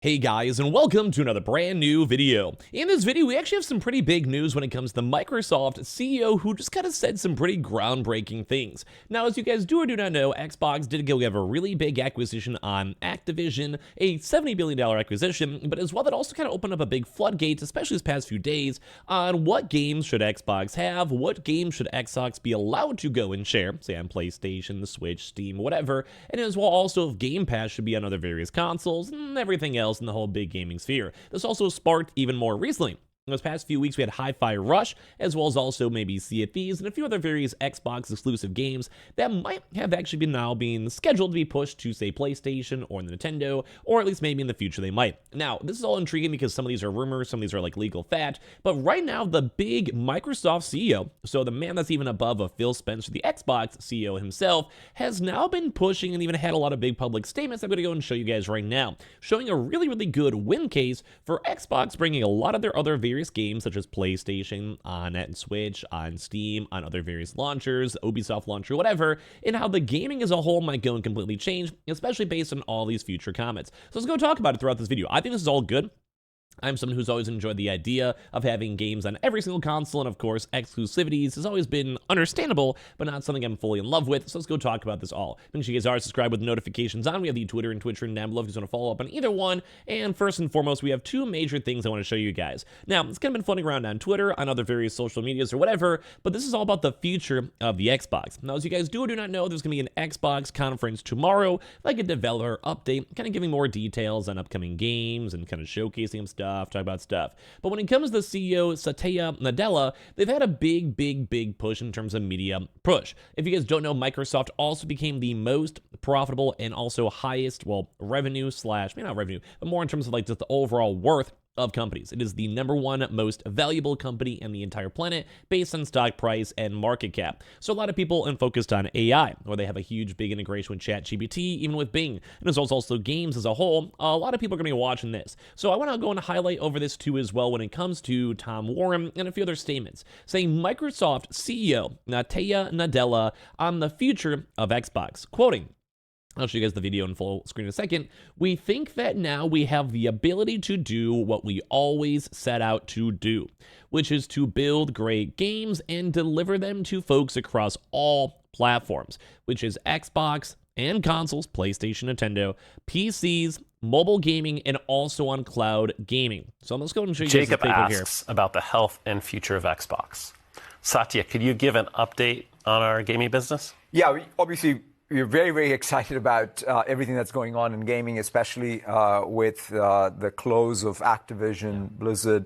Hey guys, and welcome to another brand new video. In this video, we actually have some pretty big news when it comes to Microsoft CEO who just kind of said some pretty groundbreaking things. Now, as you guys do or do not know, Xbox did go have a really big acquisition on Activision, a $70 billion acquisition, but as well that also kind of opened up a big floodgate, especially this past few days, on what games should Xbox have, what games should Xbox be allowed to go and share, say on PlayStation, the Switch, Steam, whatever, and as well also if Game Pass should be on other various consoles, and everything else in the whole big gaming sphere. This also sparked even more recently. In those past few weeks, we had Hi-Fi Rush, as well as also maybe Sea of Thieves, and a few other various Xbox exclusive games that might have actually been now being scheduled to be pushed to, say, PlayStation or Nintendo, or at least maybe in the future they might. Now, this is all intriguing because some of these are rumors, some of these are like legal fact, but right now, the big Microsoft CEO, so the man that's even above of Phil Spencer, the Xbox CEO himself, has now been pushing and even had a lot of big public statements I'm going to go and show you guys right now, showing a really, really good win case for Xbox bringing a lot of their other various games such as PlayStation, on Switch, on Steam, on other various launchers, Ubisoft launcher, whatever, and how the gaming as a whole might go and completely change, especially based on all these future comments. So let's go talk about it throughout this video. I think this is all good. I'm someone who's always enjoyed the idea of having games on every single console, and of course, exclusivities has always been understandable, but not something I'm fully in love with, so let's go talk about this all. Make sure you guys are subscribed with notifications on. We have the Twitter and Twitch written down below if you just want to follow up on either one, and first and foremost, we have two major things I want to show you guys. Now, it's kind of been floating around on Twitter, on other various social medias or whatever, but this is all about the future of the Xbox. Now, as you guys do or do not know, there's going to be an Xbox conference tomorrow, like a developer update, kind of giving more details on upcoming games and kind of showcasing some stuff, talk about stuff. But when it comes to the CEO, Satya Nadella, they've had a big push in terms of media push. If you guys don't know, Microsoft also became the most profitable and also highest, well, revenue slash, maybe not revenue, but more in terms of like just the overall worth of companies. It is the #1 most valuable company in the entire planet based on stock price and market cap. So a lot of people are focused on AI, where they have a huge big integration with ChatGPT, even with Bing. And as well as also games as a whole, a lot of people are going to be watching this. So I want to go and highlight over this too as well when it comes to Tom Warren and a few other statements, saying Microsoft CEO Satya Nadella on the future of Xbox, quoting, I'll show you guys the video in full screen in a second. We think that now we have the ability to do what we always set out to do, which is to build great games and deliver them to folks across all platforms, which is Xbox and consoles, PlayStation, Nintendo, PCs, mobile gaming, and also on cloud gaming. So let's go and show you guys the Jacob paper here. asks about the health and future of Xbox. Satya, could you give an update on our gaming business? Yeah, obviously, we're very excited about everything that's going on in gaming, especially with the close of Activision, Blizzard,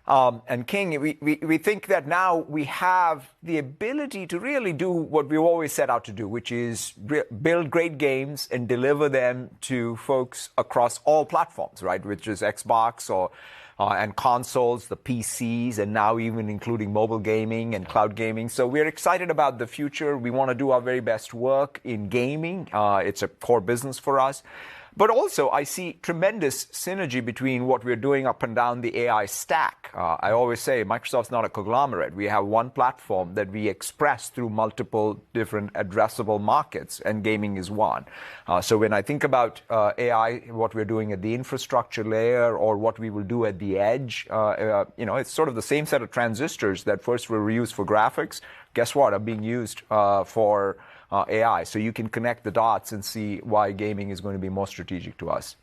and King. We think that now we have the ability to really do what we've always set out to do, which is build great games and deliver them to folks across all platforms, right? Which is Xbox or and consoles, the PCs, and now even including mobile gaming and cloud gaming. So we're excited about the future. We want to do our very best work in gaming. It's a core business for us. But also, I see tremendous synergy between what we're doing up and down the AI stack. I always say Microsoft's not a conglomerate. We have one platform that we express through multiple different addressable markets, and gaming is one. So when I think about AI, what we're doing at the infrastructure layer or what we will do at the edge, it's sort of the same set of transistors that first were used for graphics. Guess what? Are being used for AI. So you can connect the dots and see why gaming is going to be more strategic to us.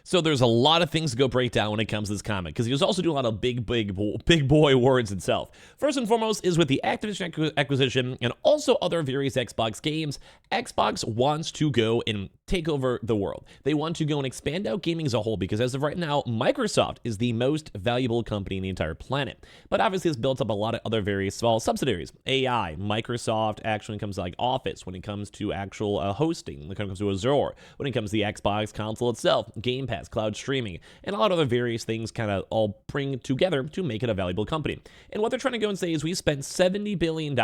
So there's a lot of things to go break down when it comes to this comment, because he was also doing a lot of big boy words himself. First and foremost is with the Activision acquisition and also other various Xbox games, Xbox wants to go and take over the world. They want to go and expand out gaming as a whole, because as of right now, Microsoft is the most valuable company in the entire planet. But obviously it's built up a lot of other various small subsidiaries. AI, Microsoft, actually when it comes to like Office, when it comes to actual hosting, when it comes to Azure, when it comes to the Xbox console itself, Game Pass, cloud streaming, and a lot of other various things kind of all bring together to make it a valuable company. And what they're trying to go and say is we spent $70 billion.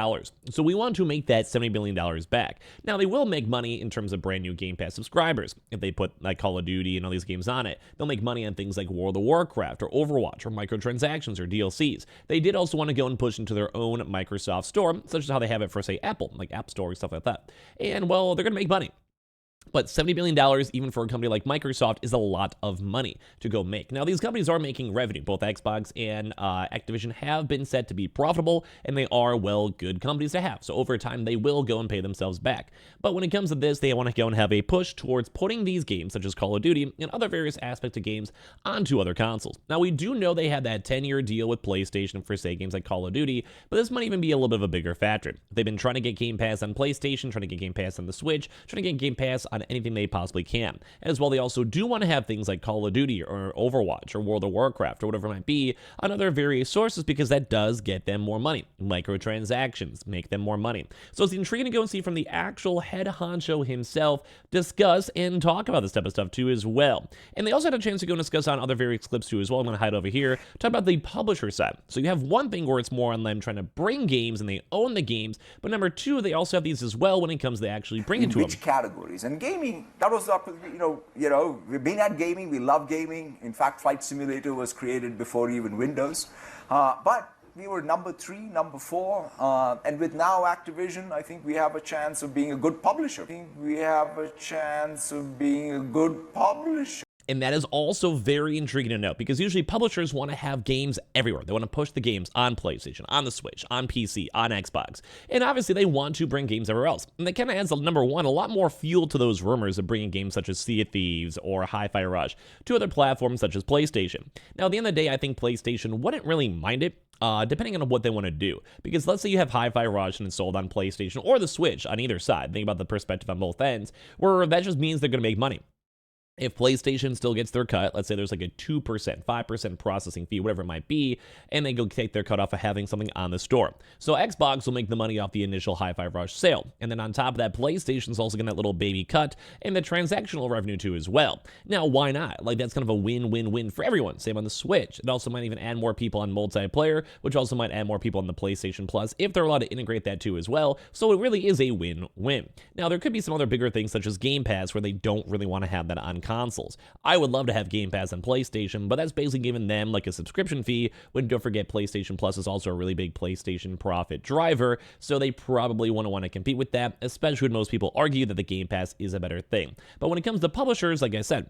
So we want to make that $70 billion back. Now they will make money in terms of brand new Game Pass subscribers. If they put like Call of Duty and all these games on it, they'll make money on things like World of Warcraft or Overwatch or microtransactions or DLCs. They did also want to go and push into their own Microsoft store, such as how they have it for, say, Apple, like App Store and stuff like that. And well, they're going to make money. But $70 billion, even for a company like Microsoft, is a lot of money to go make. Now, these companies are making revenue. Both Xbox and Activision have been set to be profitable, and they are, well, good companies to have. So over time, they will go and pay themselves back. But when it comes to this, they want to go and have a push towards putting these games, such as Call of Duty and other various aspects of games, onto other consoles. Now, we do know they had that 10-year deal with PlayStation for, say, games like Call of Duty, but this might even be a little bit of a bigger factor. They've been trying to get Game Pass on PlayStation, trying to get Game Pass on the Switch, trying to get Game Pass on anything they possibly can. As well, they also do want to have things like Call of Duty or Overwatch or World of Warcraft or whatever it might be on other various sources, because that does get them more money. Microtransactions make them more money. So it's intriguing to go and see from the actual head honcho himself discuss and talk about this type of stuff too as well. And they also had a chance to go and discuss on other various clips too as well. I'm going to hide over here, talk about the publisher side. So you have one thing where it's more on them trying to bring games and they own the games, but number two, they also have these as well when it comes to actually bringing to them. Which categories? And gaming, that was up, we've been at gaming, we love gaming. In fact, Flight Simulator was created before even Windows. But we were number 3, number 4, and with now Activision, I think we have a chance of being a good publisher. And that is also very intriguing to know, because usually publishers want to have games everywhere. They want to push the games on PlayStation, on the Switch, on PC, on Xbox. And obviously they want to bring games everywhere else. And that kind of adds, number one, a lot more fuel to those rumors of bringing games such as Sea of Thieves or Hi-Fi Rush to other platforms such as PlayStation. Now, at the end of the day, I think PlayStation wouldn't really mind it, depending on what they want to do. Because let's say you have Hi-Fi Rush and it's sold on PlayStation or the Switch on either side. Think about the perspective on both ends, where that just means they're going to make money. If PlayStation still gets their cut, let's say there's like a 2%, 5% processing fee, whatever it might be, and they go take their cut off of having something on the store. So Xbox will make the money off the initial Hi-Fi Rush sale. And then on top of that, PlayStation's also getting that little baby cut and the transactional revenue too as well. Now, why not? Like, that's kind of a win-win-win for everyone. Same on the Switch. It also might even add more people on multiplayer, which also might add more people on the PlayStation Plus if they're allowed to integrate that too as well. So it really is a win-win. Now, there could be some other bigger things such as Game Pass where they don't really want to have that on consoles. I would love to have Game Pass on PlayStation, but that's basically giving them like a subscription fee, when don't forget PlayStation Plus is also a really big PlayStation profit driver, so they probably want to compete with that, especially when most people argue that the Game Pass is a better thing. But when it comes to publishers, like I said,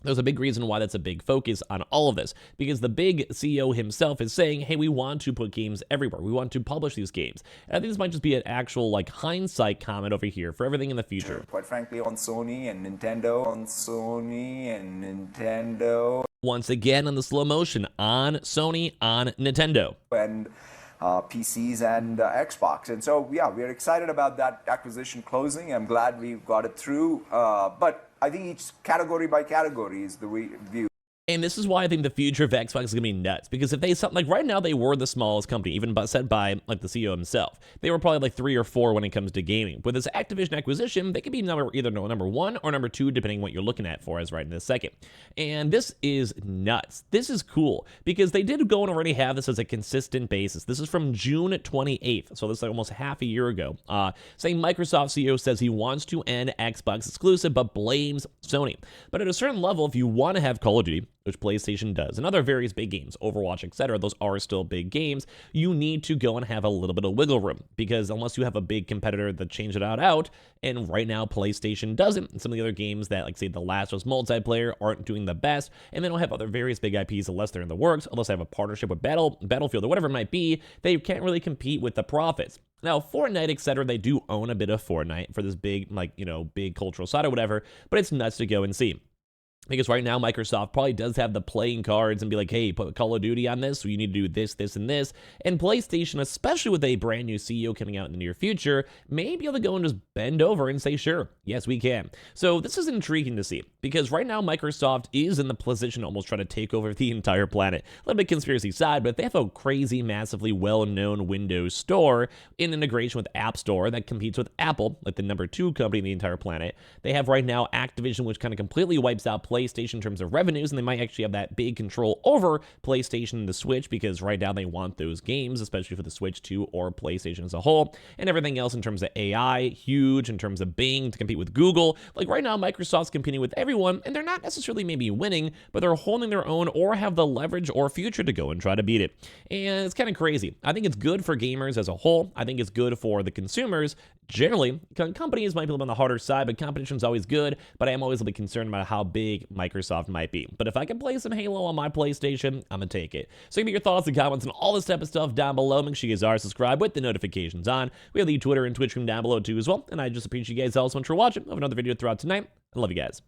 there's a big reason why that's a big focus on all of this, because the big CEO himself is saying, hey, we want to put games everywhere. We want to publish these games. And I think this might just be an actual like hindsight comment over here for everything in the future. Quite frankly, on Sony and Nintendo. Once again, on the slow motion, on Sony, on Nintendo. And PCs and Xbox. And so, yeah, we're excited about that acquisition closing. I'm glad we got it through. But I think each category by category is the view. And this is why I think the future of Xbox is going to be nuts. Because if they, like right now, they were the smallest company, even said by like the CEO himself. They were probably like 3 or 4 when it comes to gaming. With this Activision acquisition, they could be either number 1 or number 2, depending on what you're looking at for us right in this second. And this is nuts. This is cool because they did go and already have this as a consistent basis. This is from June 28th. So this is like almost half a year ago. Saying Microsoft CEO says he wants to end Xbox exclusive, but blames Sony. But at a certain level, if you want to have Call of Duty, which PlayStation does, and other various big games, Overwatch, etc., those are still big games, you need to go and have a little bit of wiggle room, because unless you have a big competitor that change it out, and right now PlayStation doesn't, and some of the other games that, like say The Last of Us multiplayer, aren't doing the best, and they don't have other various big IPs unless they're in the works, unless they have a partnership with Battlefield or whatever it might be, they can't really compete with the profits. Now, Fortnite, etc., they do own a bit of Fortnite for this big, big cultural side or whatever, but it's nuts to go and see. Because right now, Microsoft probably does have the playing cards and be like, hey, put Call of Duty on this, so you need to do this, this, and this. And PlayStation, especially with a brand new CEO coming out in the near future, may be able to go and just bend over and say, sure, yes, we can. So this is intriguing to see, because right now, Microsoft is in the position to almost try to take over the entire planet. A little bit conspiracy side, but if they have a crazy, massively well-known Windows store in integration with App Store that competes with Apple, like the number 2 company in the entire planet, they have right now Activision, which kind of completely wipes out PlayStation in terms of revenues, and they might actually have that big control over PlayStation and the Switch, because right now they want those games, especially for the Switch 2 or PlayStation as a whole, and everything else in terms of AI, huge in terms of Bing to compete with Google. Like right now, Microsoft's competing with everyone, and they're not necessarily maybe winning, but they're holding their own or have the leverage or future to go and try to beat it. And it's kind of crazy. I think it's good for gamers as a whole. I think it's good for the consumers generally, companies might be on the harder side, but competition's always good, but I am always a bit concerned about how big Microsoft might be. But if I can play some Halo on my PlayStation, I'm gonna take it. So give me your thoughts and comments and all this type of stuff down below. Make sure you guys are subscribed with the notifications on. We have the Twitter and Twitch room down below too as well, and I just appreciate you guys all so much for watching. I have another video throughout tonight. I love you guys.